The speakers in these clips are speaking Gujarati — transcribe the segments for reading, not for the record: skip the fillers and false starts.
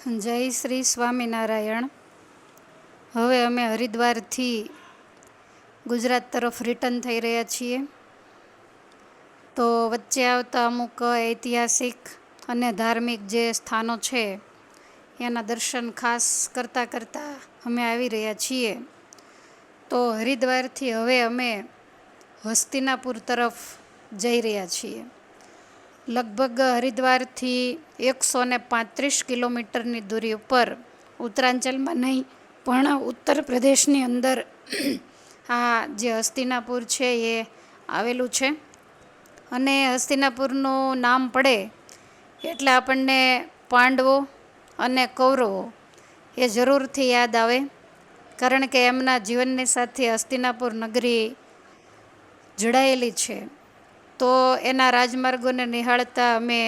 જય શ્રી સ્વામિનારાયણ. હવે અમે હરિદ્વારથી ગુજરાત તરફ રિટર્ન થઈ રહ્યા છીએ. તો વચ્ચે આવતા અમુક ઐતિહાસિક અને ધાર્મિક જે સ્થાનો છે એના દર્શન ખાસ કરતાં અમે આવી રહ્યા છીએ. તો હરિદ્વારથી હવે અમે હસ્તિનાપુર તરફ જઈ રહ્યા છીએ. લગભગ હરિદ્વારથી 135 કિલોમીટરની દૂરી ઉપર, ઉત્તરાંચલમાં નહીં પણ ઉત્તર પ્રદેશની અંદર આ જે હસ્તિનાપુર છે એ આવેલું છે. અને હસ્તિનાપુરનું નામ પડે એટલે આપણને પાંડવો અને કૌરવો એ જરૂરથી યાદ આવે, કારણ કે એમના જીવનની સાથે હસ્તિનાપુર નગરી જોડાયેલી છે. તો એના રાજમાર્ગોને નિહાળતા અમે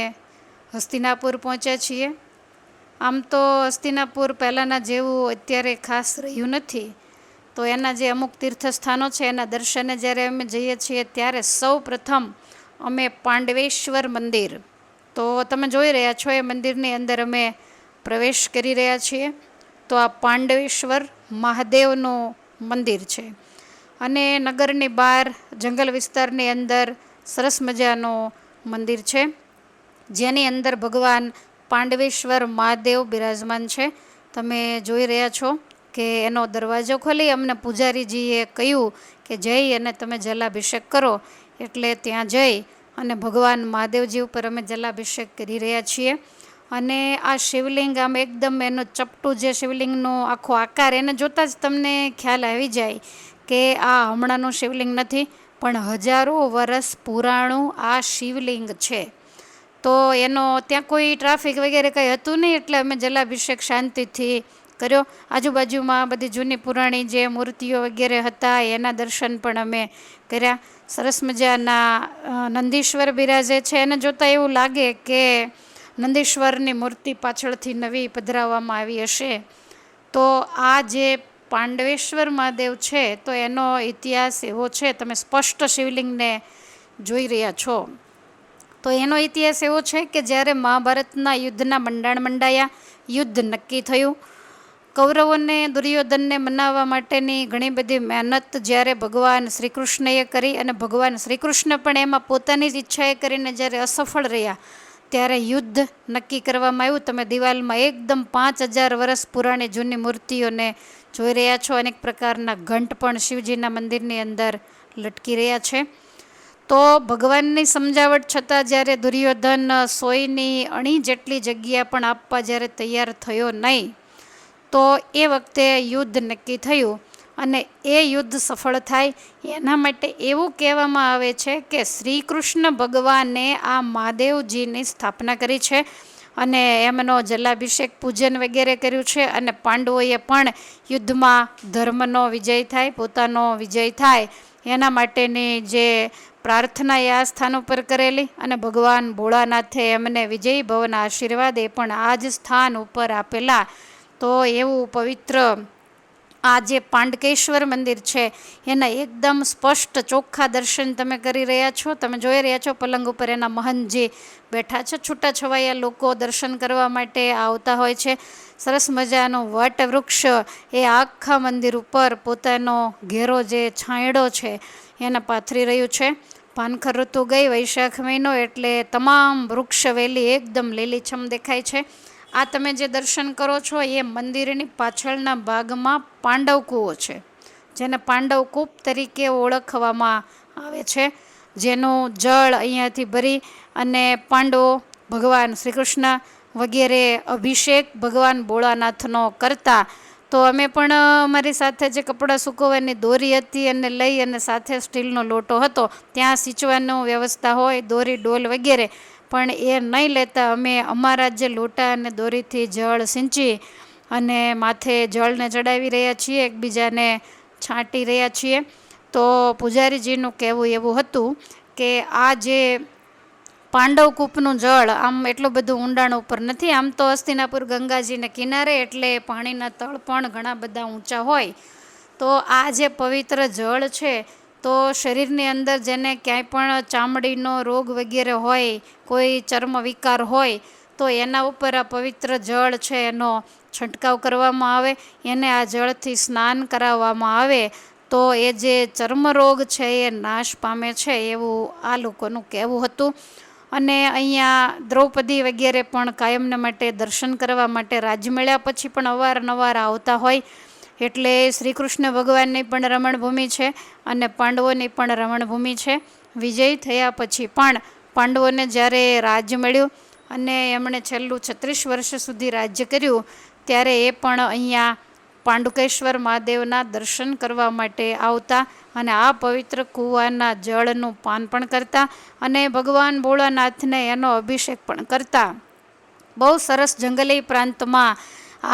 હસ્તિનાપુર પહોંચ્યા છીએ. આમ તો હસ્તિનાપુર પહેલાંના જેવું અત્યારે ખાસ રહ્યું નથી. તો એના જે અમુક તીર્થસ્થાનો છે એના દર્શને જ્યારે અમે જઈએ છીએ ત્યારે સૌ પ્રથમ અમે પાંડવેશ્વર મંદિર, તો તમે જોઈ રહ્યા છો એ મંદિરની અંદર અમે પ્રવેશ કરી રહ્યા છીએ. તો આ પાંડવેશ્વર મહાદેવનું મંદિર છે. અને નગરની બહાર જંગલ વિસ્તારની અંદર સરસ મજાનું મંદિર છે, જેની અંદર ભગવાન પાંડવેશ્વર મહાદેવ બિરાજમાન છે. તમે જોઈ રહ્યા છો કે એનો દરવાજો ખોલી અમને પૂજારીજીએ કહ્યું કે જઈ અને તમે જલાભિષેક કરો. એટલે ત્યાં જઈ અને ભગવાન મહાદેવજી ઉપર અમે જલાભિષેક કરી રહ્યા છીએ. અને આ શિવલિંગ આમ એકદમ એનું ચપટું જે શિવલિંગનો આખો આકાર, એને જોતાં જ તમને ખ્યાલ આવી જાય કે આ હમણાંનું શિવલિંગ નથી, પણ હજારો વર્ષ પુરાણું આ શિવલિંગ છે. તો એનો ત્યાં કોઈ ટ્રાફિક વગેરે કંઈ હતું નહીં, એટલે અમે જલાભિષેક શાંતિથી કર્યો. આજુબાજુમાં બધી જૂની પુરાણી જે મૂર્તિઓ વગેરે હતા એના દર્શન પણ અમે કર્યા. સરસ મજાના નંદીશ્વર બિરાજે છે. એને જોતાં એવું લાગે કે નંદીશ્વરની મૂર્તિ પાછળથી નવી પધરાવવામાં આવી હશે. તો આ જે પાંડવેશ્વર મહાદેવ છે તો એનો ઇતિહાસ એવો છે, તમે સ્પષ્ટ શિવલિંગને જોઈ રહ્યા છો. તો એનો ઇતિહાસ એવો છે કે જ્યારે મહાભારતના યુદ્ધના મંડાણ મંડાયા, યુદ્ધ નક્કી થયું, કૌરવોને દુર્યોધનને મનાવવા માટેની ઘણી બધી મહેનત જ્યારે ભગવાન શ્રી કૃષ્ણએ કરી, અને ભગવાન શ્રી કૃષ્ણ પણ એમાં પોતાની જ ઈચ્છાએ કરીને જ્યારે અસફળ રહ્યા, ત્યારે યુદ્ધ નક્કી કરવામાં આવ્યું. તમે દિવાલમાં એકદમ 5000 વર્ષ પુરાણી જૂની મૂર્તિઓને જોઈ રહ્યા છો. અનેક પ્રકારના ઘંટ પણ શિવજીના મંદિરની અંદર લટકી રહ્યા છે. તો ભગવાનની સમજાવટ છતાં જ્યારે દુર્યોધન 100ની અણી જેટલી જગ્યા પણ આપવા જ્યારે તૈયાર થયો નહીં, તો એ વખતે યુદ્ધ નક્કી થયું. અને એ યુદ્ધ સફળ થાય એના માટે એવું કહેવામાં આવે છે કે શ્રી કૃષ્ણ ભગવાને આ મહાદેવજીની સ્થાપના કરી છે અને એમનો જલાભિષેક પૂજન વગેરે કર્યું છે. અને પાંડવોએ પણ યુદ્ધમાં ધર્મનો વિજય થાય, પોતાનો વિજય થાય એના માટેની જે પ્રાર્થના એ આ સ્થાન ઉપર કરેલી, અને ભગવાન ભોળાનાથે એમને વિજય ભવના આશીર્વાદ એ પણ આ જ સ્થાન ઉપર આપેલા. તો એવું પવિત્ર આ જે પાંડકેશ્વર મંદિર છે એના એકદમ સ્પષ્ટ ચોખ્ખા દર્શન તમે કરી રહ્યા છો. તમે જોઈ રહ્યા છો પલંગ ઉપર એના મહંતજી બેઠા છે. છૂટાછવાયા લોકો દર્શન કરવા માટે આવતા હોય છે. સરસ મજાનું વટ વૃક્ષ એ આખા મંદિર ઉપર પોતાનો ઘેરો જે છાંયડો છે એને પાથરી રહ્યું છે. પાનખર ઋતુ ગઈ, વૈશાખ મહિનો, એટલે તમામ વૃક્ષ વેલી એકદમ લીલીછમ દેખાય છે. આ તમે જે દર્શન કરો છો એ મંદિરની પાછળના ભાગમાં પાંડવ કૂવો છે, જેને પાંડવ કૂપ તરીકે ઓળખવામાં આવે છે, જેનું જળ અહીંયાથી ભરી અને પાંડવો ભગવાન શ્રી કૃષ્ણ વગેરે અભિષેક ભગવાન ભોળાનાથનો કરતા. તો અમે પણ અમારી સાથે જે કપડાં સૂકવવાની દોરી હતી અને લઈ, અને સાથે સ્ટીલનો લોટો હતો, ત્યાં સિંચવાની વ્યવસ્થા હોય, દોરી ડોલ વગેરે, પણ એ નહીં લેતા અમે અમારા જે લોટા અને દોરીથી જળ સિંચી અને માથે જળને ચડાવી રહ્યા છીએ, એકબીજાને છાંટી રહ્યા છીએ. તો પૂજારીજીનું કહેવું એવું હતું કે આ જે પાંડવ કૂપનું જળ આમ એટલું બધું ઊંડાણ ઉપર નથી. આમ તો હસ્તિનાપુર ગંગાજીને કિનારે, એટલે પાણીના તળ પણ ઘણા બધા ઊંચા હોય. તો આ જે પવિત્ર જળ છે તો શરીરની અંદર જેને ક્યાંય પણ ચામડીનો રોગ વગેરે હોય, કોઈ ચર્મ વિકાર હોય, તો એના ઉપર આ પવિત્ર જળ છે એનો છંટકાવ કરવામાં આવે, એને આ જળથી સ્નાન કરાવવામાં આવે તો એ જે ચર્મરોગ છે એ નાશ પામે છે, એવું આ લોકોનું કહેવું હતું. અને અહીંયા દ્રૌપદી વગેરે પણ કાયમને માટે દર્શન કરવા માટે રાજમેળા પછી પણ અવારનવાર આવતા હોય. એટલે શ્રી કૃષ્ણ ભગવાનની પણ રમણભૂમિ છે અને પાંડવોની પણ રમણભૂમિ છે. વિજય થયા પછી પણ પાંડવોને જ્યારે રાજ્ય મળ્યું અને એમણે છેલ્લું 36 વર્ષ સુધી રાજ્ય કર્યું, ત્યારે એ પણ અહીંયા પાંડુકેશ્વર મહાદેવના દર્શન કરવા માટે આવતા અને આ પવિત્ર કૂવાના જળનું પાન પણ કરતા અને ભગવાન ભોળાનાથને એનો અભિષેક પણ કરતા. બહુ સરસ જંગલી પ્રાંતમાં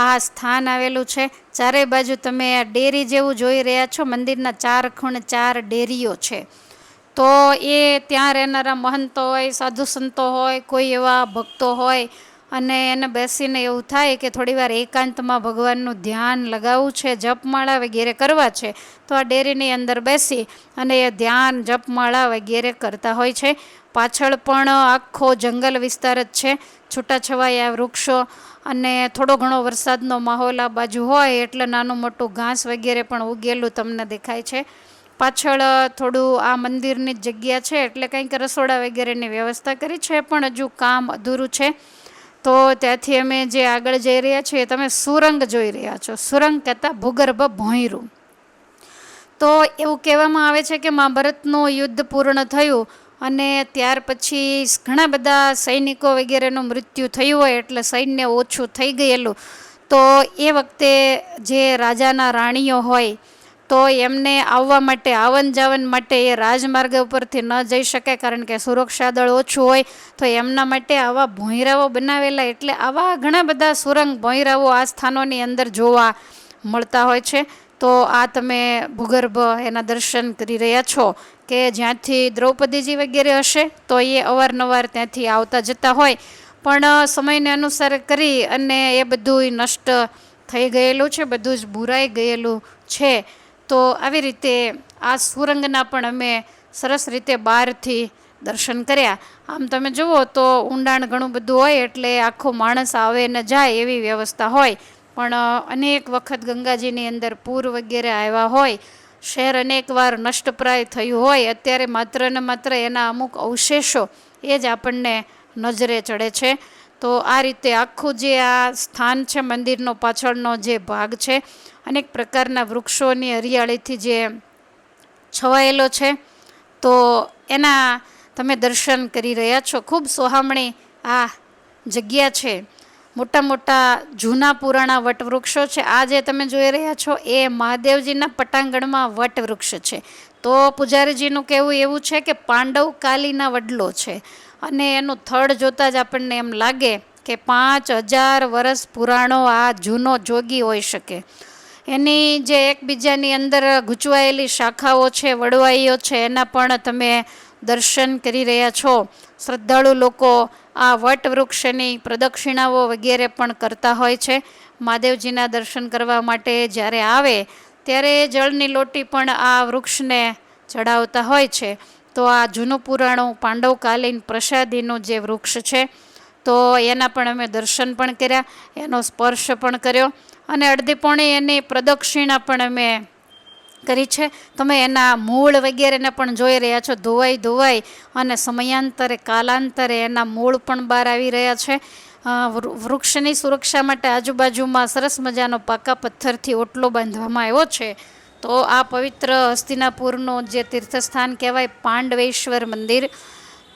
આ સ્થાન આવેલું છે. ચારે બાજુ તમે આ ડેરી જેવું જોઈ રહ્યા છો, મંદિરના 4 ખૂણે 4 ડેરીઓ છે. તો એ ત્યાં રહેનારા મહંતો હોય, સાધુ સંતો હોય, કોઈ એવા ભક્તો હોય અને એને બેસીને એવું થાય કે થોડીવાર એકાંતમાં ભગવાનનું ધ્યાન લગાવવું છે, જપમાળા વગેરે કરવા છે, તો આ ડેરીની અંદર બેસી અને એ ધ્યાન જપમાળા વગેરે કરતા હોય છે. પાછળ પણ આખો જંગલ વિસ્તાર જ છે, છૂટાછવાયા વૃક્ષો અને થોડો ઘણો વરસાદનો માહોલ આ બાજુ હોય એટલે નાનું મોટું ઘાસ વગેરે પણ ઉગેલું તમને દેખાય છે. પાછળ થોડું આ મંદિરની જ જગ્યા છે એટલે કંઈક રસોડા વગેરેની વ્યવસ્થા કરી છે, પણ હજુ કામ અધૂરું છે. તો ત્યાંથી અમે જે આગળ જઈ રહ્યા છીએ, તમે સુરંગ જોઈ રહ્યા છો. સુરંગ કહેતા ભૂગર્ભ ભોંયરું. તો એવું કહેવામાં આવે છે કે મહાભારતનું યુદ્ધ પૂર્ણ થયું અને ત્યાર પછી ઘણા બધા સૈનિકો વગેરેનું મૃત્યુ થયું હોય એટલે સૈન્ય ઓછું થઈ ગયેલું. તો એ વખતે જે રાજાના રાણીઓ હોય તો એમને આવવા માટે, આવન જાવન માટે એ રાજમાર્ગ ઉપરથી ન જઈ શકે કારણ કે સુરક્ષા દળ ઓછું હોય, તો એમના માટે આવા ભોંયરાઓ બનાવેલા. એટલે આવા ઘણા બધા સુરંગ ભોંયરાઓ આ સ્થાનોની અંદર જોવા મળતા હોય છે. તો આ તમે ભૂગર્ભ એના દર્શન કરી રહ્યા છો કે જ્યાંથી દ્રૌપદીજી વગેરે હશે તો એ અવારનવાર ત્યાંથી આવતા જતા હોય, પણ સમયને અનુસાર કરી અને એ બધું નષ્ટ થઈ ગયેલું છે, બધું જ બુરાઈ ગયેલું છે. તો આવી રીતે આ સુરંગના પણ અમે સરસ રીતે બહારથી દર્શન કર્યા. આમ તમે જુઓ તો ઊંડાણ ઘણું બધું હોય એટલે આખો માણસ આવે ને જાય એવી વ્યવસ્થા હોય, પણ અનેક વખત ગંગાજીની અંદર પૂર વગેરે આવ્યા હોય, શહેર અનેક વાર નષ્ટપ્રાય થયું હોય, અત્યારે માત્ર ને માત્ર એના અમુક અવશેષો એ જ આપણને નજરે ચડે છે. તો આ રીતે આખું જે આ સ્થાન છે, મંદિરનો પાછળનો જે ભાગ છે, અનેક પ્રકારના વૃક્ષોની હરિયાળીથી જે છવાયેલો છે, તો એના તમે દર્શન કરી રહ્યા છો. ખૂબ સોહામણી આ જગ્યા છે. મોટા મોટા જૂના પુરાણા વટવૃક્ષો છે. આ જે તમે જોઈ રહ્યા છો એ મહાદેવજીના પટાંગણમાં વટવૃક્ષ છે. તો પૂજારીજીનું કહેવું એવું છે કે પાંડવ કાલીના વડલો છે અને એનું થડ જોતાં જ આપણને એમ લાગે કે 5000 વર્ષ પુરાણો આ જૂનો જોગી હોઈ શકે. એની જે એકબીજાની અંદર ગૂંચવાયેલી શાખાઓ છે, વડવાઈઓ છે, એના પણ તમે દર્શન કરી રહ્યા છો. શ્રદ્ધાળુ લોકો આ વટવૃક્ષની પ્રદક્ષિણાઓ વગેરે પણ કરતા હોય છે. મહાદેવજીના દર્શન કરવા માટે જ્યારે આવે ત્યારે જળની લોટી પણ આ વૃક્ષને ચડાવતા હોય છે. તો આ જૂનું પુરાણું પાંડવકાલીન પ્રસાદીનું જે વૃક્ષ છે, તો એના પણ અમે દર્શન પણ કર્યા, એનો સ્પર્શ પણ કર્યો અને અડધી પોણી એની પ્રદક્ષિણા પણ અમે કરી છે. તમે એના મૂળ વગેરેને પણ જોઈ રહ્યા છો. ધોવાઈ અને સમયાંતરે કાલાંતરે એના મૂળ પણ બહાર આવી રહ્યા છે. વૃક્ષની સુરક્ષા માટે આજુબાજુમાં સરસ મજાનો પાકા પથ્થરથી ઓટલો બાંધવામાં આવ્યો છે. તો આ પવિત્ર હસ્તિનાપુરનું જે તીર્થસ્થાન કહેવાય પાંડવેશ્વર મંદિર,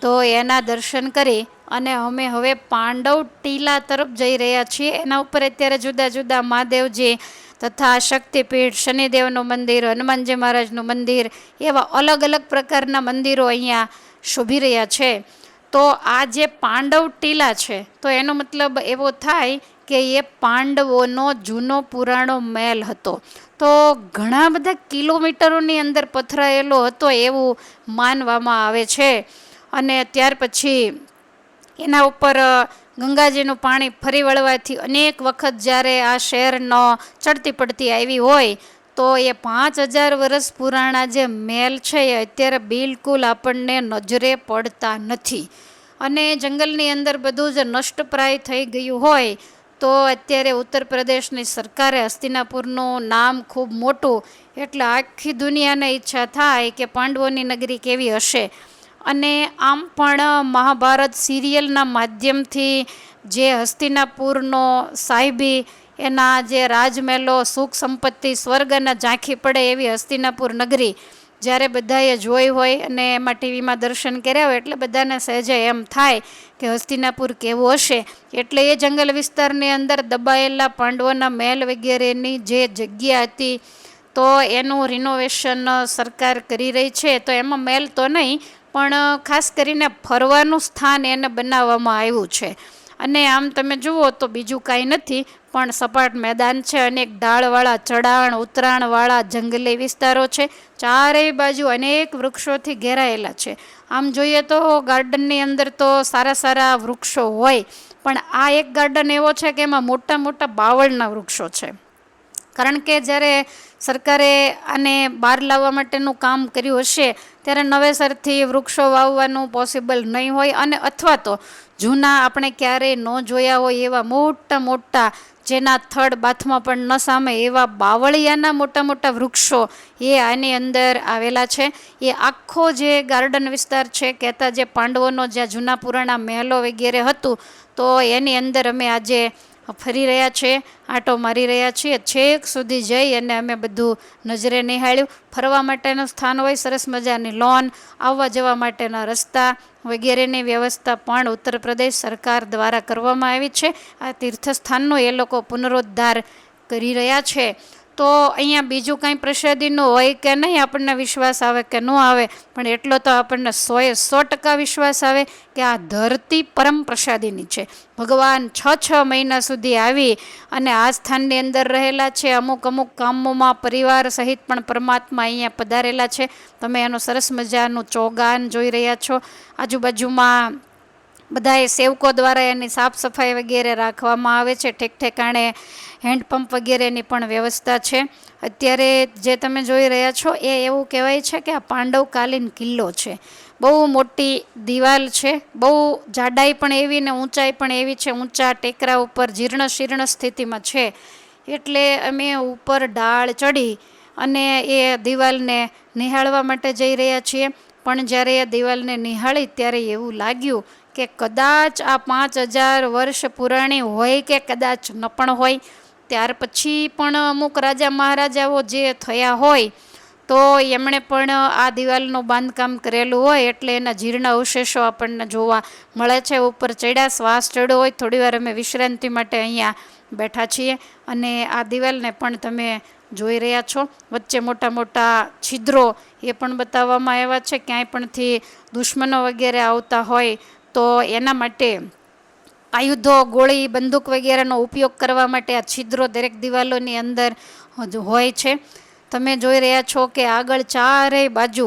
તો એના દર્શન કરી અને અમે હવે પાંડવ ટીલા તરફ જઈ રહ્યા છીએ. એના ઉપર અત્યારે જુદા જુદા મહાદેવજી તથા શક્તિપીઠ, શનિદેવનું મંદિર, હનુમાનજી મહારાજનું મંદિર, એવા અલગ અલગ પ્રકારના મંદિરો અહીંયા શોભી રહ્યા છે. તો આ જે પાંડવ ટીલા છે, તો એનો મતલબ એવો થાય કે એ પાંડવોનો જૂનો પુરાણો મહેલ હતો. તો ઘણા બધા કિલોમીટરોની અંદર પથરાયેલો હતો એવું માનવામાં આવે છે. અને ત્યાર પછી એના ઉપર ગંગાજીનું પાણી ફરી વળવાથી અનેક વખત જ્યારે આ શહેરનો ચડતી પડતી આવી હોય તો એ 5000 વર્ષ પુરાણા જે મહેલ છે એ અત્યારે બિલકુલ આપણને નજરે પડતા નથી. અને જંગલની અંદર બધું જ નષ્ટપ્રાય થઈ ગયું હોય તો અત્યારે ઉત્તર પ્રદેશની સરકારે હસ્તિનાપુરનું નામ ખૂબ મોટું, એટલે આખી દુનિયાને ઈચ્છા થાય કે પાંડવોની નગરી કેવી હશે. અને આમ પણ મહાભારત સિરિયલના માધ્યમથી જે હસ્તિનાપુરનો સાહિબી, એના જે રાજમહેલો, સુખ સંપત્તિ, સ્વર્ગ અને ઝાંખી પડે એવી હસ્તિનાપુર નગરી જ્યારે બધાએ જોઈ હોય અને એમાં ટીવીમાં દર્શન કર્યા હોય એટલે બધાને સહેજે એમ થાય કે હસ્તિનાપુર કેવું હશે. એટલે એ જંગલ વિસ્તારની અંદર દબાયેલા પાંડવોના મહેલ વગેરેની જે જગ્યા હતી તો એનું રિનોવેશન સરકાર કરી રહી છે. તો એમાં મહેલ તો નહીં પણ ખાસ કરીને ફરવાનું સ્થાન એને બનાવવામાં આવ્યું છે. અને આમ તમે જુઓ તો બીજું કાંઈ નથી પણ સપાટ મેદાન છે, અનેક ઢાળવાળા, ચઢાણ ઉતરાણવાળા જંગલી વિસ્તારો છે, ચારેય બાજુ અનેક વૃક્ષોથી ઘેરાયેલા છે. આમ જોઈએ તો ગાર્ડનની અંદર તો સારા સારા વૃક્ષો હોય, પણ આ એક ગાર્ડન એવો છે કે એમાં મોટા મોટા બાવળના વૃક્ષો છે. કારણ કે જ્યારે સરકારે આને બહાર લાવવા માટેનું કામ કર્યું હશે ત્યારે નવેસરથી વૃક્ષો વાવવાનું પોસિબલ નહીં હોય, અને અથવા તો જૂના આપણે ક્યારેય ન જોયા હોય એવા મોટા મોટા, જેના થડ બાથમાં પણ ન સામે એવા બાવળિયાના મોટા મોટા વૃક્ષો એ આની અંદર આવેલા છે. એ આખો જે ગાર્ડન વિસ્તાર છે, કહેતા જે પાંડવોનો જ્યાં જૂના પુરાણા મહેલો વગેરે હતું, તો એની અંદર અમે આજે ફરી રહ્યા છીએ, આંટો મારી રહ્યા છીએ. છેક સુધી જઈ અને અમે બધું નજરે નિહાળ્યું. ફરવા માટેનું સ્થાન હોય, સરસ મજાની લોન, આવવા જવા માટેના રસ્તા વગેરેની વ્યવસ્થા પણ ઉત્તર પ્રદેશ સરકાર દ્વારા કરવામાં આવી છે. આ તીર્થસ્થાનનો એ લોકો પુનરુદ્ધાર કરી રહ્યા છે. તો અહીંયા બીજું કાંઈ પ્રસાદીનું હોય કે નહીં આપણને વિશ્વાસ આવે કે ન આવે, પણ એટલો તો આપણને 100% વિશ્વાસ આવે કે આ ધરતી પરમ પ્રસાદીની છે. ભગવાન 6 મહિના સુધી આવી અને આ સ્થાનની અંદર રહેલા છે. અમુક અમુક કામોમાં પરિવાર સહિત પણ પરમાત્મા અહીંયા પધારેલા છે. તમે એનું સરસ મજાનું ચોગાન જોઈ રહ્યા છો. આજુબાજુમાં બધાએ સેવકો દ્વારા એની સાફ સફાઈ વગેરે રાખવામાં આવે છે. ઠેક ઠેકાણે હેન્ડપંપ વગેરેની પણ વ્યવસ્થા છે. અત્યારે જે તમે જોઈ રહ્યા છો એ એવું કહેવાય છે કે આ પાંડવકાલીન કિલ્લો છે. બહુ મોટી દિવાલ છે, બહુ જાડાઈ પણ એવી ને ઊંચાઈ પણ એવી છે. ઊંચા ટેકરા ઉપર જીર્ણ શીર્ણ સ્થિતિમાં છે. એટલે અમે ઉપર ઢાળ ચડી અને એ દિવાલને નિહાળવા માટે જઈ રહ્યા છીએ. પણ જ્યારે એ દિવાલને નિહાળી ત્યારે એવું લાગ્યું કે કદાચ આ 5000 વર્ષ પુરાણી હોય કે કદાચ ન પણ હોય. ત્યાર પછી પણ અમુક રાજા મહારાજાઓ જે થયા હોય તો એમણે પણ આ દિવાલનું બાંધકામ કરેલું હોય, એટલે એના જીર્ણ અવશેષો આપણને જોવા મળે છે. ઉપર ચડ્યા, શ્વાસ ચડ્યો હોય, થોડીવાર અમે વિશ્રાંતિ માટે અહીંયા બેઠા છીએ. અને આ દિવાલને પણ તમે જોઈ રહ્યા છો. વચ્ચે મોટા મોટા છિદ્રો એ પણ બતાવવામાં આવ્યા છે. ક્યાંય પણથી દુશ્મનો વગેરે આવતા હોય તો એના માટે આયુધો, ગોળી, બંદૂક વગેરેનો ઉપયોગ કરવા માટે આ છિદ્રો દરેક દિવાલોની અંદર હોય છે. તમે જોઈ રહ્યા છો કે આગળ ચારેય બાજુ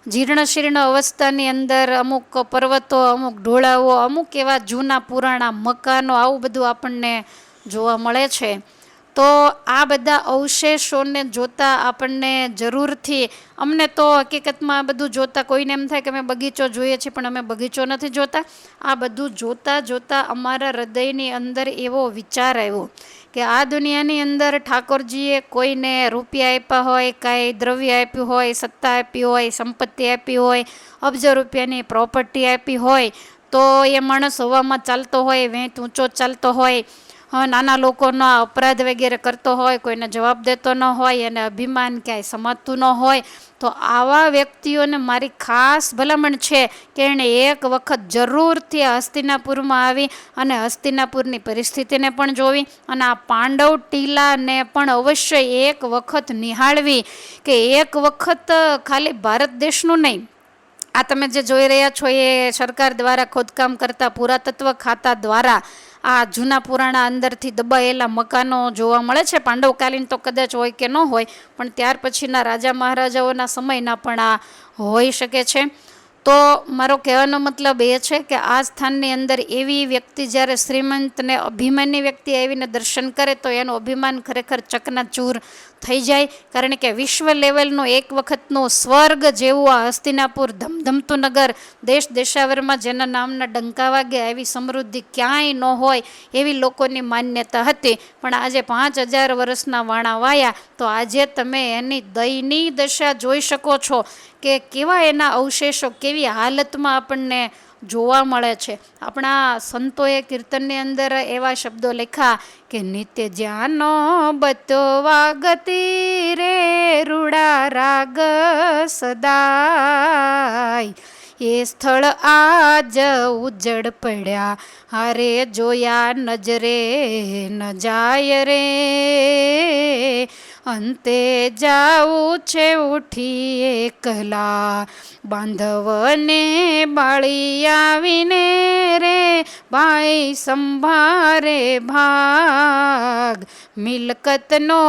જીર્ણ શીર્ણ અવસ્થાની અંદર અમુક પર્વતો, અમુક ઢોળાવો, અમુક એવા જૂના પુરાણા મકાનો, આવું બધું આપણને જોવા મળે છે. તો આ બધા અવશેષોને જોતા આપણને જરૂરથી, અમને તો હકીકતમાં આ બધું જોતાં કોઈને એમ થાય કે અમે બગીચો જોઈએ છીએ, પણ અમે બગીચો નથી જોતા. આ બધું જોતાં જોતાં અમારા હૃદયની અંદર એવો વિચાર આવ્યો કે આ દુનિયાની અંદર ઠાકોરજીએ કોઈને રૂપિયા આપ્યા હોય, કાંઈ દ્રવ્ય આપ્યું હોય, સત્તા આપી હોય, સંપત્તિ આપી હોય, અબજો રૂપિયાની પ્રોપર્ટી આપી હોય, તો એ માણસ હવામાં ચાલતો હોય, વેંત ઊંચો ચાલતો હોય, નાના લોકોનો અપરાધ વગેરે કરતો હોય, કોઈને જવાબ દેતો ન હોય, અને અભિમાન ક્યાંય સમાતું ન હોય. તો આવા વ્યક્તિઓને મારી ખાસ ભલામણ છે કે એણે એક વખત જરૂરથી આ હસ્તિનાપુરમાં આવી અને હસ્તિનાપુરની પરિસ્થિતિને પણ જોવી અને આ પાંડવ ટીલાને પણ અવશ્ય એક વખત નિહાળવી. કે એક વખત ખાલી ભારત દેશનું નહીં, આ તમે જે જોઈ રહ્યા છો એ સરકાર દ્વારા ખોદકામ કરતા પુરાતત્વ ખાતા દ્વારા આ જૂના પુરાણા અંદરથી દબાયેલા મકાનો જોવા મળે છે. પાંડવકાલીન તો કદાચ હોય કે ન હોય, પણ ત્યાર પછીના રાજા મહારાજાઓના સમયના પણ આ હોઈ શકે છે. તો મારો કહેવાનો મતલબ એ છે કે આ સ્થાનની અંદર એવી વ્યક્તિ જ્યારે શ્રીમંત ને અભિમાની વ્યક્તિ આવીને દર્શન કરે તો એનું અભિમાન ખરેખર ચકનાચૂર થઈ જાય. કારણ કે વિશ્વ લેવલનું એક વખતનું સ્વર્ગ જેવું આ હસ્તિનાપુર ધમધમતું નગર, દેશ દેશાવરમાં જેના નામના ડંકા વાગે આવી સમૃદ્ધિ ક્યાંય ન હોય એવી લોકોની માન્યતા હતી. પણ આજે 5000 વર્ષના વાણા વાયા તો આજે તમે એની દયનીય દશા જોઈ શકો છો કે કેવા એના અવશેષો કેવી હાલતમાં આપણને જોવા મળે છે. આપણા સંતોએ કીર્તનની અંદર એવા શબ્દો લખ્યા કે નિત્ય જ્ઞાનો બતવા ગતિ રે રૂડા રાગ સદાય, એ સ્થળ આજ ઉજ્જડ પડ્યા હારે જોયા નજરે ન જાય રે, અંતે જાવું છે ઉઠી એકલા બાંધવને બાળી આવીને રે, ભાઈ સંભારે ભાગ મિલકતનો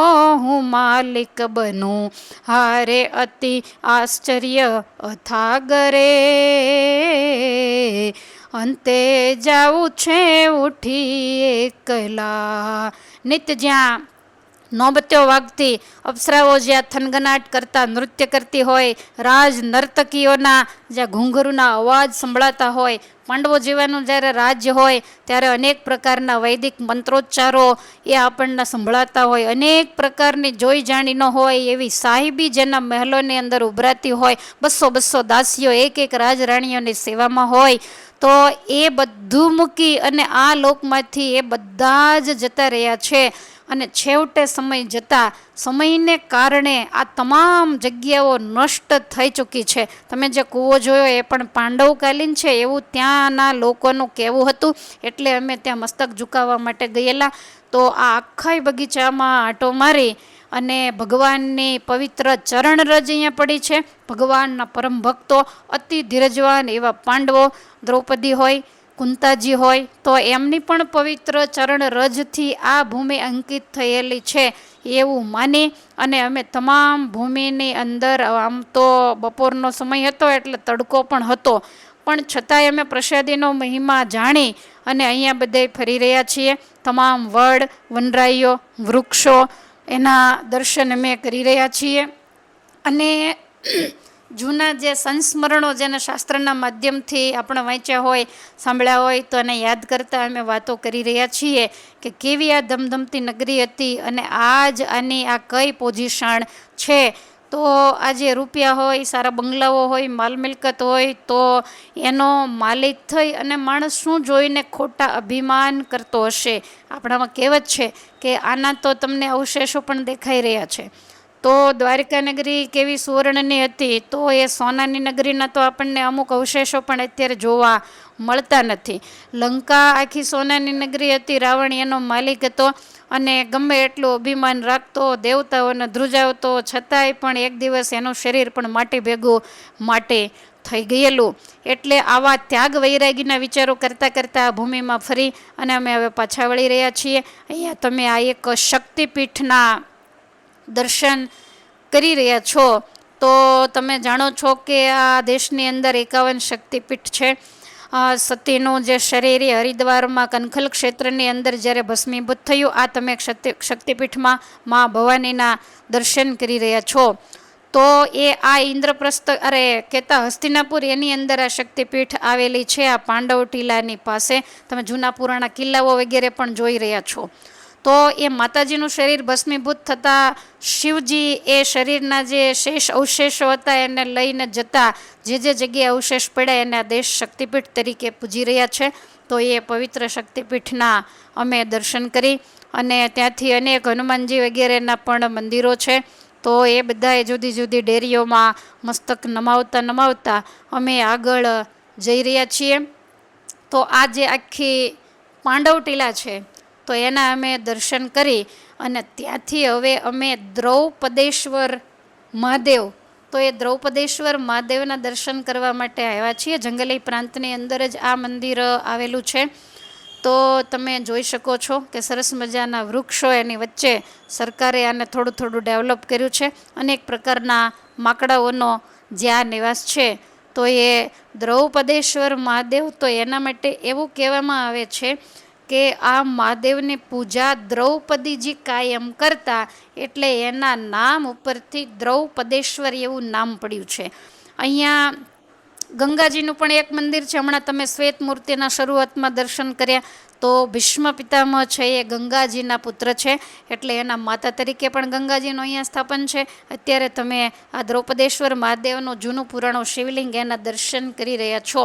હું માલિક બનું હારે અતિ આશ્ચર્ય અથાગ રે, અંતે જાવું છે ઉઠી એકલા. નિત્ય જ્યાં નોબત્યો વાગતી, અપ્સરાઓ જ્યાં થનગનાટ કરતા નૃત્ય કરતી હોય, રાજ નર્તકીઓના જ્યાં ઘૂંઘરૂના અવાજ સંભળાતા હોય, પાંડવો જેવાનું જ્યારે રાજ્ય હોય ત્યારે અનેક પ્રકારના વૈદિક મંત્રોચ્ચારો એ આપણને સંભળાતા હોય, અનેક પ્રકારની જોઈ જાણી ન હોય એવી સાહિબી જેના મહેલોની અંદર ઉભરાતી હોય, 200 દાસીઓ એક રાજરાણીઓની સેવામાં હોય, તો એ બધું મૂકી અને આ લોકમાંથી એ બધા જ જતા રહ્યા છે. અને છેવટે સમય જતાં સમયને કારણે આ તમામ જગ્યાઓ નષ્ટ થઈ ચૂકી છે. તમે જે કૂવો જોયો એ પણ પાંડવકાલીન છે એવું ત્યાંના લોકોનું કહેવું હતું. એટલે અમે ત્યાં મસ્તક ઝુકાવવા માટે ગયેલા. તો આ આખા બગીચામાં આંટો મારી અને ભગવાનની પવિત્ર ચરણરજ અહીંયા પડી છે. ભગવાનના પરમ ભક્તો, અતિ ધીરજવાન એવા પાંડવો, દ્રૌપદી હોય, કુંતાજી હોય, તો એમની પણ પવિત્ર ચરણ રજથી આ ભૂમિ અંકિત થયેલી છે એવું માની અને અમે તમામ ભૂમિની અંદર, આમ તો બપોરનો સમય હતો એટલે તડકો પણ હતો, પણ છતાંય અમે પ્રસાદીનો મહિમા જાણી અને અહીંયા બધે ફરી રહ્યા છીએ. તમામ વડ, વનરાઈઓ, વૃક્ષો એના દર્શન અમે કરી રહ્યા છીએ. અને જૂના જે સંસ્મરણો જેને શાસ્ત્રના માધ્યમથી આપણે વાંચ્યા હોય, સાંભળ્યા હોય, તો એને યાદ કરતાં અમે વાતો કરી રહ્યા છીએ કે કેવી આ ધમધમતી નગરી હતી અને આજ આની આ કઈ પોઝિશન છે. તો આજે રૂપિયા હોય, સારા બંગલાઓ હોય, માલ મિલકત હોય, તો એનો માલિક થઈ અને માણસ શું જોઈને ખોટા અભિમાન કરતો હશે. આપણામાં કહેવત છે કે આના તો તમને અવશેષો પણ દેખાઈ રહ્યા છે. તો દ્વારિકા નગરી કેવી સુવર્ણની હતી, તો એ સોનાની નગરીના તો આપણને અમુક અવશેષો પણ અત્યારે જોવા મળતા નથી. લંકા આખી સોનાની નગરી હતી, રાવણ એનો માલિક હતો અને ગમે એટલું અભિમાન રાખતો, દેવતાઓને ધ્રુજાવતો, છતાંય પણ એક દિવસ એનું શરીર પણ માટી ભેગું માટી થઈ ગયેલું. એટલે આવા ત્યાગ વૈરાગીના વિચારો કરતાં કરતાં આ ભૂમિમાં ફરી અને અમે હવે પાછા વળી રહ્યા છીએ. અહીંયા તમે આ એક શક્તિપીઠના દર્શન કરી રહ્યા છો. તો તમે જાણો છો કે આ દેશની અંદર 51 શક્તિપીઠ છે. સતીનું જે શરીર એ હરિદ્વારમાં કનખલ ક્ષેત્રની અંદર જ્યારે ભસ્મીભૂત થયું, આ તમે શક્તિપીઠમાં મા ભવાનીના દર્શન કરી રહ્યા છો. તો એ આ ઇન્દ્રપ્રસ્થ કહેતા હસ્તિનાપુર એની અંદર આ શક્તિપીઠ આવેલી છે, આ પાંડવ ટીલાની પાસે. તમે જૂના પુરાણા કિલ્લાઓ વગેરે પણ જોઈ રહ્યા છો. તો એ માતાજીનું શરીર ભસ્મીભૂત થતાં શિવજી એ શરીરના જે શેષ અવશેષો હતા એને લઈને જતા, જે જગ્યાએ અવશેષ પડ્યા એને આ દેશ શક્તિપીઠ તરીકે પૂજી રહ્યા છે. તો એ પવિત્ર શક્તિપીઠના અમે દર્શન કરી અને ત્યાંથી અનેક હનુમાનજી વગેરેના પણ મંદિરો છે. તો એ બધાએ જુદી જુદી ડેરીઓમાં મસ્તક નમાવતા અમે આગળ જઈ રહ્યા છીએ. તો આ જે આખી પાંડવ ટીલા છે તો એના અમે દર્શન કરી અને ત્યાંથી હવે અમે દ્રૌપદેશ્વર મહાદેવ, તો એ દ્રૌપદેશ્વર મહાદેવના દર્શન કરવા માટે આવ્યા છીએ. જંગલી પ્રાંતની અંદર જ આ મંદિર આવેલું છે. તો તમે જોઈ શકો છો કે સરસ મજાના વૃક્ષો એની વચ્ચે સરકારે આને થોડું થોડું ડેવલપ કર્યું છે. અનેક પ્રકારના માકડાઓનો જ્યાં નિવાસ છે. તો તો એ દ્રૌપદેશ્વર મહાદેવ, તો એના માટે એવું કહેવામાં આવે છે કે આ મહાદેવની પૂજા દ્રૌપદીજી કાયમ કરતા, એટલે એના નામ ઉપરથી દ્રૌપદેશ્વર એવું નામ પડ્યું છે. અહીંયા ગંગાજીનું પણ એક મંદિર છે. હમણાં તમે શ્વેત મૂર્તિના શરૂઆતમાં દર્શન કર્યા, તો ભીષ્મ પિતામહ છે એ ગંગાજીના પુત્ર છે, એટલે એના માતા તરીકે પણ ગંગાજીનું અહીંયા સ્થાપન છે. અત્યારે તમે આ દ્રૌપદેશ્વર મહાદેવનું જૂનું પુરાણું શિવલિંગ એના દર્શન કરી રહ્યા છો.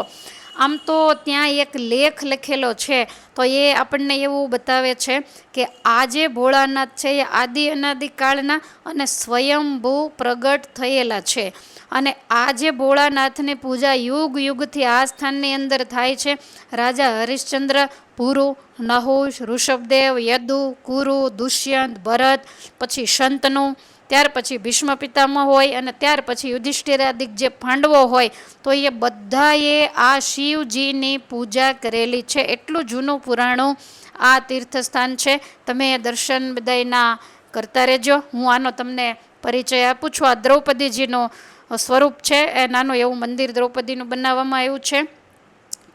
આમ તો ત્યાં એક લેખ લખેલો છે, તો એ આપણને એવું બતાવે છે કે આ જે ભોળાનાથ છે એ આદિ અનાદિકાળના અને સ્વયંભૂ પ્રગટ થયેલા છે. અને આ જે ભોળાનાથની પૂજા યુગ યુગથી આ સ્થાનની અંદર થાય છે. રાજા હરિશ્ચંદ્ર, પુરુ, નહુષ, ઋષભદેવ, યદુ, કુરુ, દુષ્યંત, ભરત, પછી શંતનુ, ત્યાર પછી ભીષ્મ પિતામહ હોય, અને ત્યાર પછી યુધિષ્ઠિરાદિક જે પાંડવો હોય, તો એ બધાએ આ શિવજીની પૂજા કરેલી છે. એટલું જૂનું પુરાણું આ તીર્થસ્થાન છે. તમે દર્શન બધાયના કરતા રહેજો. હું આનો તમને પરિચય આપું છું. આ દ્રૌપદીજીનું સ્વરૂપ છે, એ નાનું એવું મંદિર દ્રૌપદીનું બનાવવામાં આવ્યું છે.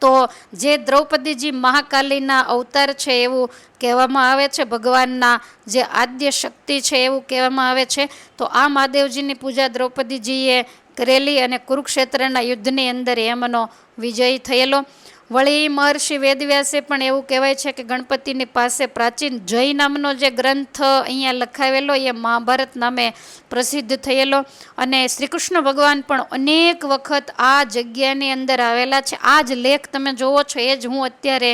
તો જે દ્રૌપદીજી મહાકાલીના અવતાર છે એવું કહેવામાં આવે છે, ભગવાનના જે આદ્ય શક્તિ છે એવું કહેવામાં આવે છે. તો આ મહાદેવજીની પૂજા દ્રૌપદીજીએ કરેલી, અને કુરુક્ષેત્રના યુદ્ધની અંદર એમનો વિજય થયેલો. વળી મહર્ષિ વેદવ્યાસે પણ એવું કહેવાય છે કે ગણપતિની પાસે પ્રાચીન જય નામનો જે ગ્રંથ અહીંયા લખાવેલો એ મહાભારત નામે પ્રસિદ્ધ થયેલો. અને શ્રી કૃષ્ણ ભગવાન પણ અનેક વખત આ જગ્યાની અંદર આવેલા છે. આ જ લેખ તમે જોવો છો એ જ હું અત્યારે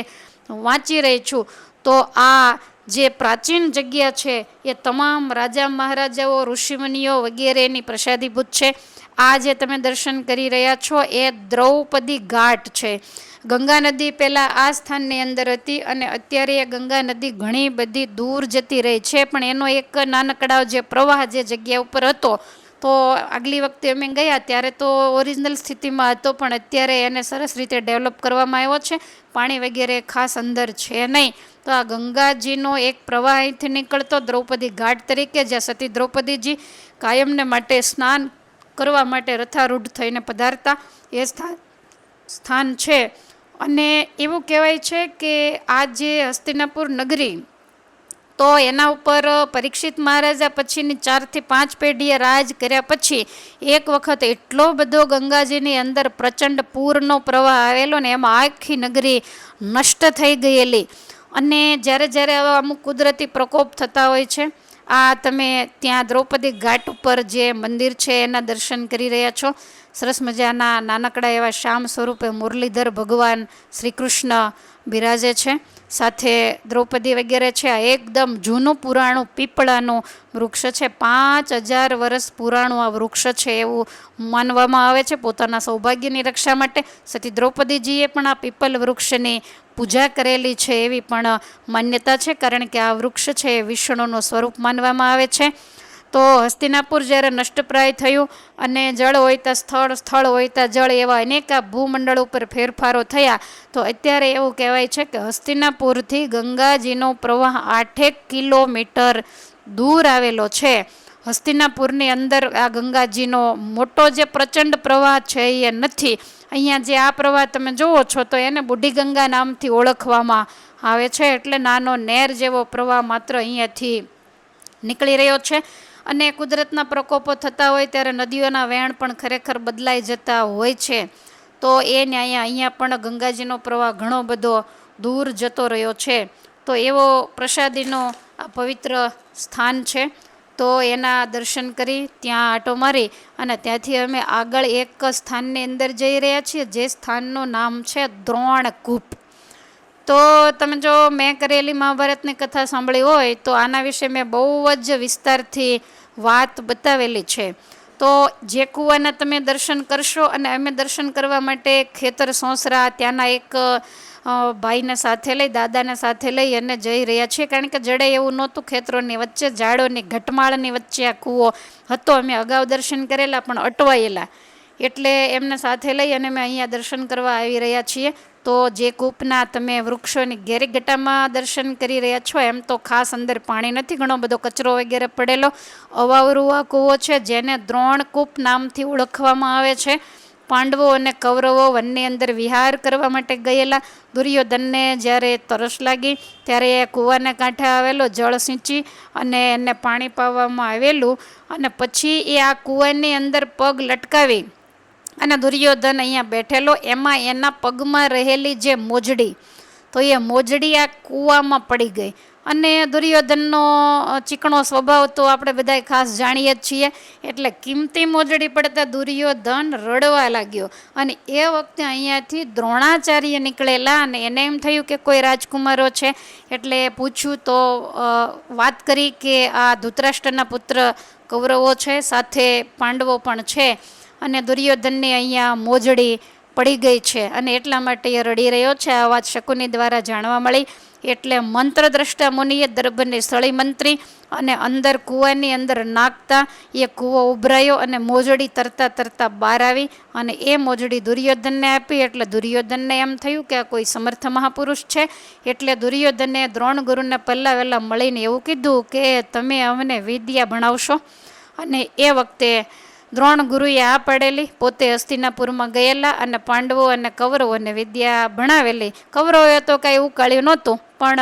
વાંચી રહી છું. તો આ જે પ્રાચીન જગ્યા છે એ તમામ રાજા મહારાજાઓ, ઋષિમુનિઓ વગેરેની પ્રસાદીભૂત છે. આ જે તમે દર્શન કરી રહ્યા છો એ દ્રૌપદી ઘાટ છે. ગંગા નદી પહેલાં આ સ્થાનની અંદર હતી, અને અત્યારે એ ગંગા નદી ઘણી બધી દૂર જતી રહી છે, પણ એનો એક નાનકડા જે પ્રવાહ જે જગ્યા ઉપર હતો, તો આગલી વખતે અમે ગયા ત્યારે તો ઓરિજિનલ સ્થિતિમાં હતો, પણ અત્યારે એને સરસ રીતે ડેવલપ કરવામાં આવ્યો છે. પાણી વગેરે ખાસ અંદર છે નહીં. તો આ ગંગાજીનો એક પ્રવાહ અહીંથી નીકળતો દ્રૌપદી ઘાટ તરીકે, જ્યાં સતી દ્રૌપદીજી કાયમને માટે સ્નાન કરવા માટે રથારૂઢ થઈને પધારતા એ સ્થાન છે. અને એવું કહેવાય છે કે આ જે હસ્તિનાપુર નગરી, તો એના ઉપર પરીક્ષિત મહારાજા પછીની 4 થી 5 પેઢીએ રાજ કર્યા પછી એક વખત એટલો બધો ગંગાજીની અંદર પ્રચંડ પૂરનો પ્રવાહ આવેલો ને એમાં આખી નગરી નષ્ટ થઈ ગયેલી. અને જ્યારે જ્યારે આવા અમુક કુદરતી પ્રકોપ થતા હોય છે, આ તમે ત્યાં દ્રૌપદી ઘાટ ઉપર જે મંદિર છે એના દર્શન કરી રહ્યા છો. સરસ મજાના નાનકડા એવા શ્યામ સ્વરૂપે મુરલીધર ભગવાન શ્રી કૃષ્ણ બિરાજે છે, સાથે દ્રૌપદી વગેરે છે. આ એકદમ જૂનું પુરાણું પીપળાનું વૃક્ષ છે. 5000 વર્ષ પુરાણું આ વૃક્ષ છે એવું માનવામાં આવે છે. પોતાના સૌભાગ્યની રક્ષા માટે સતી દ્રૌપદીજીએ પણ આ પીપલ વૃક્ષની પૂજા કરેલી છે એવી પણ માન્યતા છે, કારણ કે આ વૃક્ષ છે એ વિષ્ણુનું સ્વરૂપ માનવામાં આવે છે. તો હસ્તિનાપુર જ્યારે નષ્ટપ્રાય થયું અને જળ હોયતા સ્થળ, સ્થળ હોયતા જળ, એવા અનેકા ભૂમંડળ ઉપર ફેરફારો થયા, તો અત્યારે એવું કહેવાય છે કે હસ્તિનાપુરથી ગંગાજીનો પ્રવાહ 8 કિલોમીટર દૂર આવેલો છે. હસ્તિનાપુરની અંદર આ ગંગાજીનો મોટો જે પ્રચંડ પ્રવાહ છે એ નથી. અહીંયા જે આ પ્રવાહ તમે જુઓ છો તો એને બુઢી ગંગા નામથી ઓળખવામાં આવે છે, એટલે નાનો નેર જેવો પ્રવાહ માત્ર અહીંયાથી નીકળી રહ્યો છે. અને કુદરતના પ્રકોપો થતા હોય ત્યારે નદીઓના વહેણ પણ ખરેખર બદલાઈ જતા હોય છે. તો એ ન્યાય અહીંયા પણ ગંગાજીનો પ્રવાહ ઘણો બધો દૂર જતો રહ્યો છે. તો એવો પ્રસાદીનો આ પવિત્ર સ્થાન છે. તો એના દર્શન કરી ત્યાં આંટો મારી અને ત્યાંથી અમે આગળ એક સ્થાનની અંદર જઈ રહ્યા છીએ, જે સ્થાનનું નામ છે દ્રોણકૂપ. તો તમે જો મેં કરેલી મહાભારતની કથા સાંભળી હોય તો આના વિશે મેં બહુ જ વિસ્તારથી વાત બતાવેલી છે. તો જે કૂવાના તમે દર્શન કરશો, અને અમે દર્શન કરવા માટે ખેતર સોંસરા ત્યાંના એક ભાઈને સાથે લઈ, દાદાને સાથે લઈ અને જઈ રહ્યા છીએ, કારણ કે જડે એવું નહોતું. ખેતરોની વચ્ચે ઝાડોની ઘટમાળની વચ્ચે આ કૂવો હતો. અમે અગાઉ દર્શન કરેલા પણ અટવાયેલા, એટલે એમને સાથે લઈ અને અમે અહીંયા દર્શન કરવા આવી રહ્યા છીએ. તો જે કૂપના તમે વૃક્ષોની ઘેરી ગટામાં દર્શન કરી રહ્યા છો, એમ તો ખાસ અંદર પાણી નથી, ઘણો બધો કચરો વગેરે પડેલો અવાવરું આ કૂવો છે, જેને દ્રોણકૂપ નામથી ઓળખવામાં આવે છે. પાંડવો અને કૌરવો વનની અંદર વિહાર કરવા માટે ગયેલા. દુર્યોધનને જ્યારે તરસ લાગી ત્યારે એ કૂવાને કાંઠે આવેલો જળ સિંચી અને એને પાણી પાવામાં આવેલું અને પછી એ આ કૂવાની અંદર પગ લટકાવી અને દુર્યોધન અહીંયા બેઠેલો, એમાં એના પગમાં રહેલી જે મોજડી, તો એ મોજડી આ કૂવામાં પડી ગઈ. અને દુર્યોધનનો ચીકણો સ્વભાવ તો આપણે બધા ખાસ જાણીએ જ છીએ, એટલે કિંમતી મોજડી પડતા દુર્યોધન રડવા લાગ્યો. અને એ વખતે અહીંયાથી દ્રોણાચાર્ય નીકળેલા અને એને એમ થયું કે કોઈ રાજકુમારો છે, એટલે પૂછ્યું તો વાત કરી કે આ ધૃતરાષ્ટ્રના પુત્ર કૌરવો છે, સાથે પાંડવો પણ છે અને દુર્યોધનની અહીંયા મોજડી પડી ગઈ છે અને એટલા માટે એ રડી રહ્યો છે. આ વાત શકુની દ્વારા જાણવા મળી. એટલે મંત્રદ્રષ્ટા મુનિએ દર્ભની સળી મંત્રી અને અંદર કૂવાની અંદર નાખતા એ કૂવો ઉભરાયો અને મોજડી તરતા તરતા બહાર આવી અને એ મોજડી દુર્યોધનને આપી. એટલે દુર્યોધનને એમ થયું કે આ કોઈ સમર્થ મહાપુરુષ છે. એટલે દુર્યોધને દ્રોણ ગુરુને પહેલાં વહેલા મળીને એવું કીધું કે તમે અમને વિદ્યા ભણાવશો. અને એ વખતે દ્રોણ ગુરુએ આ પાડેલી. પોતે હસ્તિનાપુરમાં ગયેલા અને પાંડવો અને કૌરવોને વિદ્યા ભણાવેલી. કૌરવોએ તો કાંઈ ઉકાળ્યું નહોતું, પણ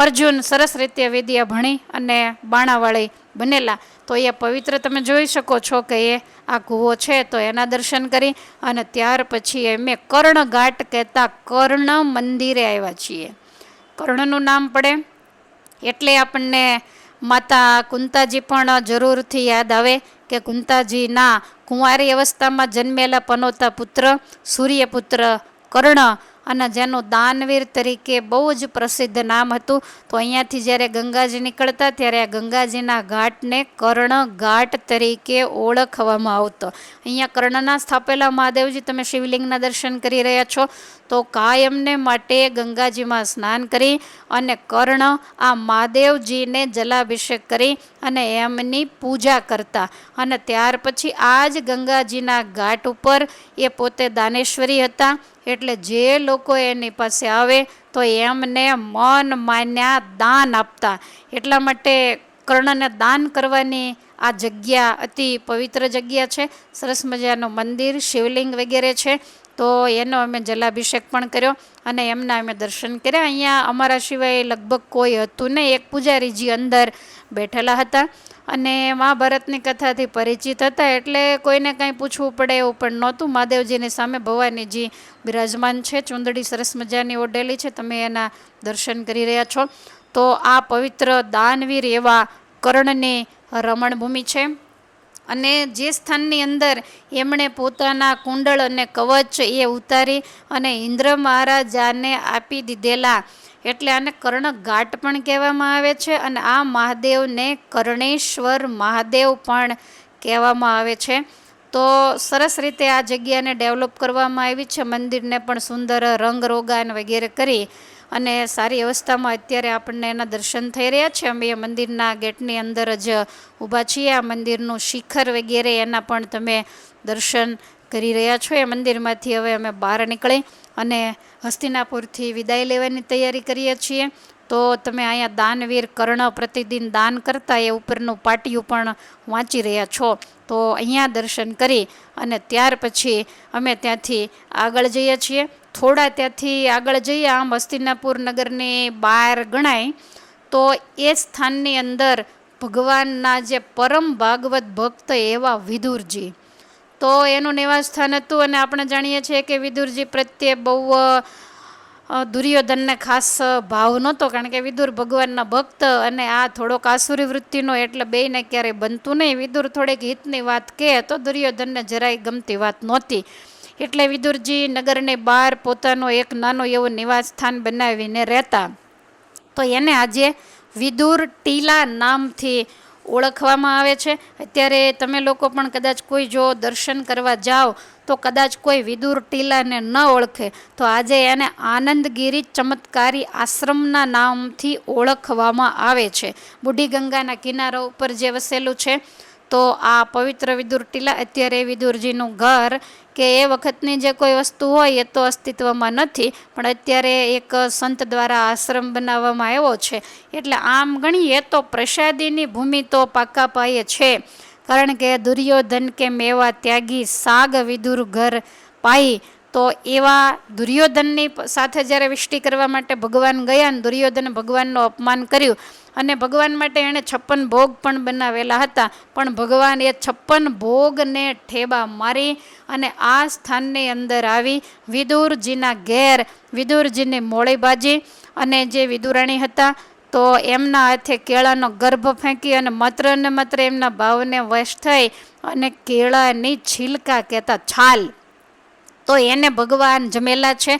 અર્જુન સરસ રીતે વિદ્યા ભણી અને બાણાવાળી બનેલા. તો એ પવિત્ર તમે જોઈ શકો છો કે એ આ કૂવો છે, તો એના દર્શન કરી અને ત્યાર પછી અમે કર્ણઘાટ કહેતા કર્ણ મંદિરે આવ્યા છીએ. કર્ણનું નામ પડે એટલે આપણને માતા કુંતાજી પણ જરૂરથી યાદ આવે કે કુંતાજીના કુંવારી અવસ્થામાં જન્મેલા પનોતા પુત્ર સૂર્યપુત્ર કર્ણ અને જેનું દાનવીર તરીકે બહુ જ પ્રસિદ્ધ નામ હતું. તો અહીંયાથી જ્યારે ગંગાજી નીકળતા ત્યારે આ ગંગાજીના ઘાટને કર્ણ ઘાટ તરીકે ઓળખવામાં આવતો. અહીંયા કર્ણના સ્થાપેલા મહાદેવજી તમે શિવલિંગના દર્શન કરી રહ્યા છો. તો કાયમને માટે ગંગાજીમાં સ્નાન કરી અને કર્ણ આ મહાદેવજીને જલાભિષેક કરી અને એમની પૂજા કરતા. અને ત્યાર પછી આ જ ગંગાજીના ઘાટ ઉપર એ પોતે દાનેશ્વરી હતા. એટલે જે લોકો એની પાસે આવે તો એમને મન માન્યા દાન આપતા. એટલા માટે કર્ણને દાન કરવાની આ જગ્યા અતિ પવિત્ર જગ્યા છે. સરસ મજાનું મંદિર, શિવલિંગ વગેરે છે. તો એનો અમે જલાભિષેક પણ કર્યો અને એમના અમે દર્શન કર્યા. અહીંયા અમારા સિવાય લગભગ કોઈ હતું નહીં. એક પૂજારીજી અંદર બેઠેલા હતા અને મહાભારતની કથાથી પરિચિત હતા, એટલે કોઈને કાંઈ પૂછવું પડે એવું પણ નહોતું. મહાદેવજીની સામે ભવાનીજી બિરાજમાન છે, ચૂંદડી સરસ મજાની ઓઢેલી છે, તમે એના દર્શન કરી રહ્યા છો. તો આ પવિત્ર દાનવીર એવા કર્ણની રમણભૂમિ છે. અને જે સ્થાનની અંદર એમણે પોતાના કુંડળ અને કવચ એ ઉતારી અને ઇન્દ્ર મહારાજાને આપી દીધેલા, એટલે આને કર્ણઘાટ પણ કહેવામાં આવે છે. અને આ મહાદેવને કર્ણેશ્વર મહાદેવ પણ કહેવામાં આવે છે. તો સરસ રીતે આ જગ્યાને ડેવલપ કરવામાં આવી છે. મંદિરને પણ સુંદર રંગ રોગાન વગેરે કરી અને સારી અવસ્થામાં અત્યારે આપણને એના દર્શન થઈ રહ્યા છે. અમે એ મંદિરના ગેટની અંદર જ ઊભા છીએ. આ મંદિરનું શિખર વગેરે એના પણ તમે દર્શન કરી રહ્યા છો. એ મંદિરમાંથી હવે અમે બહાર નીકળી અને હસ્તિનાપુરથી વિદાય લેવાની તૈયારી કરીએ છીએ. તો તમે અહીંયા દાનવીર કર્ણ પ્રતિદિન દાન કરતા એ ઉપરનું પાટિયું પણ વાંચી રહ્યા છો. તો અહીંયા દર્શન કરી અને ત્યાર પછી અમે ત્યાંથી આગળ જઈએ છીએ. થોડા ત્યાંથી આગળ જઈએ, આમ હસ્તિનાપુર નગરની બહાર ગણાય તો એ સ્થાનની અંદર ભગવાનના જે પરમ ભાગવત ભક્ત એવા વિદુરજી, તો એનું નિવાસ સ્થાન હતું. અને આપણે જાણીએ છીએ કે વિદુરજી પ્રત્યે બહુ દુર્યોધનને ખાસ ભાવ નહોતો, કારણ કે વિદુર ભગવાનના ભક્ત અને આ થોડોક આસુરી વૃત્તિનો, એટલે બેયને ક્યારેય બનતું નહીં. વિદુર થોડીક હિતની વાત કહે તો દુર્યોધનને જરાય ગમતી વાત નહોતી. એટલે વિદુરજી નગરની બહાર પોતાનો એક નાનો એવો નિવાસ સ્થાન બનાવીને રહેતા. તો એને આજે વિદુર ટીલા નામથી ઓળખવામાં આવે છે. અત્યારે તમે લોકો પણ કદાચ કોઈ જો દર્શન કરવા જાઓ તો કદાચ કોઈ વિદુર ટીલાને ન ઓળખે, તો આજે એને આનંદગીરી ચમત્કારી આશ્રમના નામથી ઓળખવામાં આવે છે. બુઢી ગંગાના કિનારા ઉપર જે વસેલું છે. તો આ પવિત્ર વિદુર ટીલા અત્યારે વિદુરજીનું ઘર કે એ વખતની જે કોઈ વસ્તુ હોય એ તો અસ્તિત્વમાં નથી, પણ અત્યારે એક સંત દ્વારા આશ્રમ બનાવવામાં આવ્યો છે. એટલે આમ ગણીએ તો પ્રસાદીની ભૂમિ તો પાકા પાયે છે, કારણ કે દુર્યોધન કે મેવા ત્યાગી સાગ વિદુર ઘર પાઈ. તો એવા દુર્યોધનની સાથે જ્યારે વિષ્ટિ કરવા માટે ભગવાન ગયા ને દુર્યોધને ભગવાનનું અપમાન કર્યું અને ભગવાન માટે એણે 56 ભોગ પણ બનાવેલા હતા, પણ ભગવાન એ 56 ભોગને ઠેબા મારી અને આ સ્થાનની અંદર આવી વિદુરજીના ઘેર વિદુરજીની મોળી બાજી અને જે વિદુરાણી હતા તો એમના હાથે કેળાનો ગર્ભ ફેંકી અને માત્ર ને માત્ર એમના ભાવને વશ થઈ અને કેળાની છિલકા કહેતા છાલ તો એને ભગવાન જમેલા છે.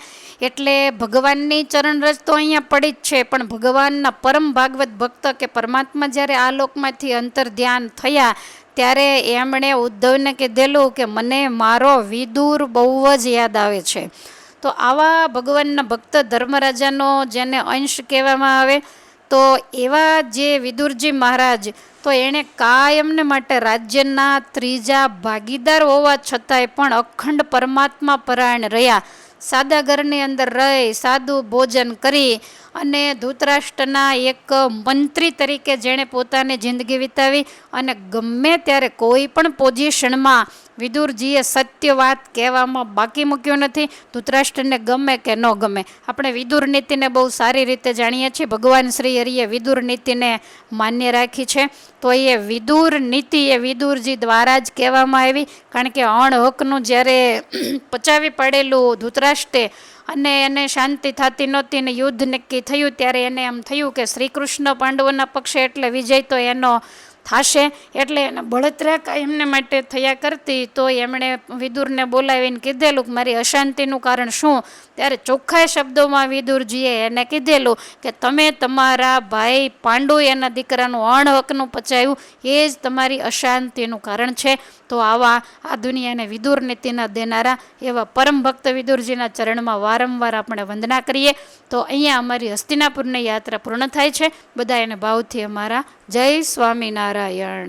એટલે ભગવાનની ચરણરજ તો અહીંયા પડી જ છે, પણ ભગવાનના પરમ ભાગવત ભક્ત કે પરમાત્મા જ્યારે આ લોકમાંથી અંતર ધ્યાન થયા ત્યારે એમણે ઉદ્ધવને કીધેલું કે મને મારો વિદુર બહુ જ યાદ આવે છે. તો આવા ભગવાનના ભક્ત ધર્મરાજાનો જેને અંશ કહેવામાં આવે તો એવા જે વિદુરજી મહારાજ તો એણે કાયમને માટે રાજ્યના ત્રીજા ભાગીદાર હોવા છતાંય પણ અખંડ પરમાત્મા પરાયણ રહ્યા. સાદા ઘરની અંદર રહી સાદું ભોજન કરી અને ધૃતરાષ્ટ્રના એક મંત્રી તરીકે જેણે પોતાની જિંદગી વિતાવી અને ગમે ત્યારે કોઈ પણ પોઝિશનમાં વિદુરજીએ સત્ય વાત કહેવામાં બાકી મૂક્યું નથી. ધૃતરાષ્ટ્રને ગમે કે ન ગમે, આપણે વિદુર નીતિને બહુ સારી રીતે જાણીએ છીએ. ભગવાન શ્રી હરિએ વિદુર નીતિને માન્ય રાખી છે. તો એ વિદુર નીતિ એ વિદુરજી દ્વારા જ કહેવામાં આવી, કારણ કે અણહકનું જ્યારે પચાવી પાડેલું ધૃતરાષ્ટ્રે અને એને શાંતિ થતી નહોતી ને યુદ્ધ નક્કી થયું ત્યારે એને એમ થયું કે શ્રી કૃષ્ણ પાંડવોના પક્ષે એટલે વિજય તો એનો થશે, એટલે એને બળતરા કાયમને માટે થયા કરતી. તો એમણે વિદુરને બોલાવીને કીધેલું કે મારી અશાંતિનું કારણ શું? ત્યારે ચોખ્ખા શબ્દોમાં વિદુરજીએ એને કીધેલું કે તમે તમારા ભાઈ પાંડુ એના દીકરાનું અણહકનું પચાવ્યું એ જ તમારી અશાંતિનું કારણ છે. તો આવા આ દુનિયાને વિદુર નીતિના દેનારા એવા પરમ ભક્ત વિદુરજીના ચરણમાં વારંવાર આપણે વંદના કરીએ. તો અહીંયા અમારી હસ્તિનાપુરની યાત્રા પૂર્ણ થાય છે. બધા એને ભાવથી અમારા જય સ્વામિનારાયણ.